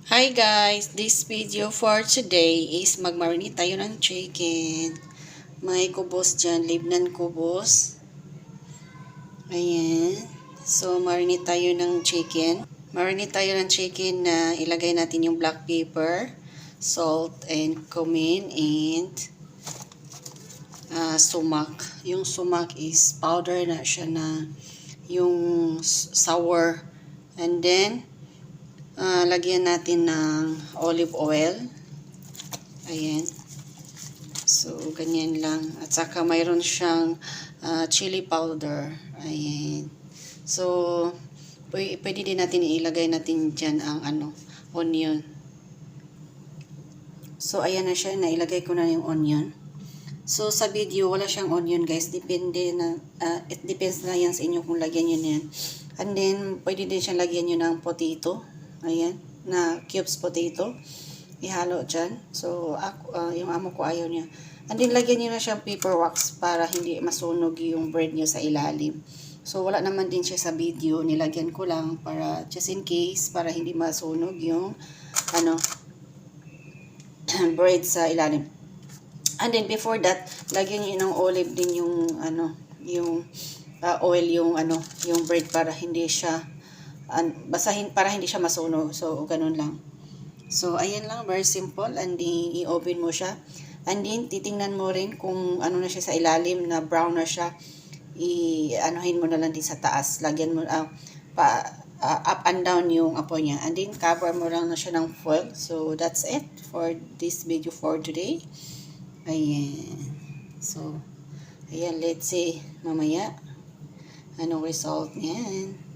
Hi guys! This video for today is magmarinate tayo ng chicken. May kubos dyan, Libnan kubos. Ayan. So, marinate tayo ng chicken. Marinate tayo ng chicken na ilagay natin yung black pepper, salt, and cumin, and sumac. Yung sumac is powder na siya na yung sour. And then, lagyan natin ng olive oil. Ayan. So, ganyan lang. At saka mayroon siyang chili powder. Ayan. So, pwede din natin ilagay natin dyan ang onion. So, ayan na siya. Nailagay ko na yung onion. So, sa video, wala siyang onion guys. Depende na, it depends na yan sa inyo kung lagyan nyo na yan. And then, pwede din siyang lagyan nyo ng potato. Ayan, na cubes potato. Ihalo dyan. So, yung amo ko ayaw niya. And then, lagyan nyo na siyang paper wax para hindi masunog yung bread nyo sa ilalim. So, wala naman din siya sa video. Nilagyan ko lang para, just in case, para hindi masunog yung, bread sa ilalim. And then, before that, lagyan nyo ng olive din yung, yung oil, yung bread para hindi siya, basahin para hindi siya masunog. So, ganun lang. So, ayan lang. Very simple. And then, i-oven mo siya. And then, titingnan mo rin kung ano na siya sa ilalim na brown na siya. I-anuhin mo na lang din sa taas. Lagyan mo, up and down yung apoy niya. And then, cover mo lang na siya ng foil. So, that's it for this video for today. Ayan. So, ayan. Let's see mamaya anong result niyan.